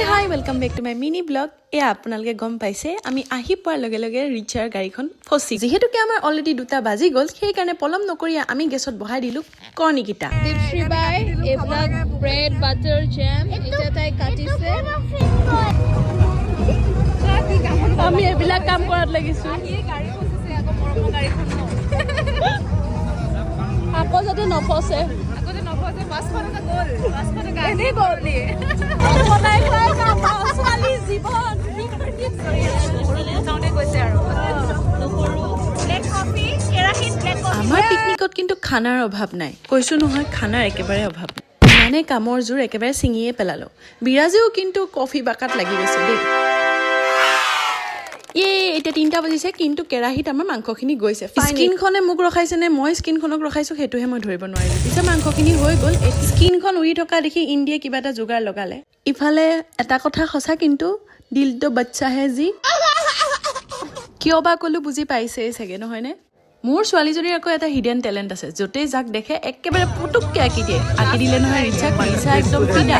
High welcome back to my mini blog. এয়া আপোনালোকে গম পাইছে আমি আহি পোৱাৰ লগে লগে ৰিচাৰ গাড়ীখন ফচি, যিহেতুকে আমাৰ অলৰেডি 2টা বাজি গ'ল, সেইকাৰণে পলম নকৰি আমি গেছত বহাই দিলো কৰ্ণিকিটা। এইবিলাক ব্ৰেড বাটাৰ জেম এতিয়া তাই কাটিছে, আমি এইবিলাক কাম কৰাত লাগিছো আকৌ যাতে নফচে। আমাৰ পিকনিকত কিন্তু খানাৰ অভাৱ নাই, কৈছো নহয় খানাৰ একেবাৰে অভাৱ নাই। মানে কামৰ জোৰ একেবাৰে ছিঙিয়ে পেলালো। বিৰাজেও কিন্তু কফি বাকাত লাগি গৈছে দেই। এতিয়া 3টা বাজিছে, কিন্তু কেৰাহীত আমাৰ মাংসখিনি গৈছে। স্কিনখনে মোক ৰখাইছে নে মই স্কিনখনক ৰখাইছো সেইটোহে মই ধৰিব নোৱাৰিলো। পিছে মাংসখিনি হৈ গ'ল, স্কিনখন উৰি থকা দেখি ইণ্ডিয়ে কিবা এটা যোগাৰ লগালে। ইফালে এটা কথা সঁচা, কিন্তু দিলটো বাচ্চাহে যি। কিয় বা ক'লো বুজি পাইছেই চাগে, নহয়নে? মোৰ ছোৱালীজনীৰ আকৌ এটা হিডেন টেলেণ্ট আছে, য'তেই যাক দেখে একেবাৰে পুটুককে আঁকি দিয়ে। আঁকি দিলে নহয় ৰিচা একদম ফিদা।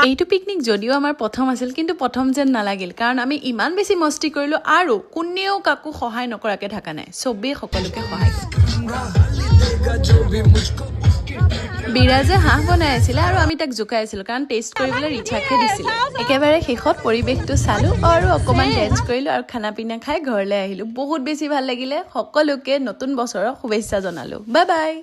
এইটো পিকনিক যদিও আমাৰ প্ৰথম আছিল, কিন্তু প্ৰথম যেন নালাগিল, কাৰণ আমি ইমান বেছি মস্তি কৰিলো আৰু কোনেও কাকো সহায় নকৰাকে থকা নাই, চবেই সকলোকে সহায় কৰে। বিৰাজে হাঁহ বনাই আছিলে আৰু আমি তাক জোকাই আছিলো, কাৰণ টেষ্ট কৰিবলৈ ৰিচাকহে দিছিলে। একেবাৰে শেষত পৰিৱেশটো চালো আৰু অকণমান ডেন্স কৰিলো আৰু খানা পিনা খাই ঘৰলৈ আহিলো। বহুত বেছি ভাল লাগিলে। সকলোকে নতুন বছৰৰ শুভেচ্ছা জনালো। Bye bye.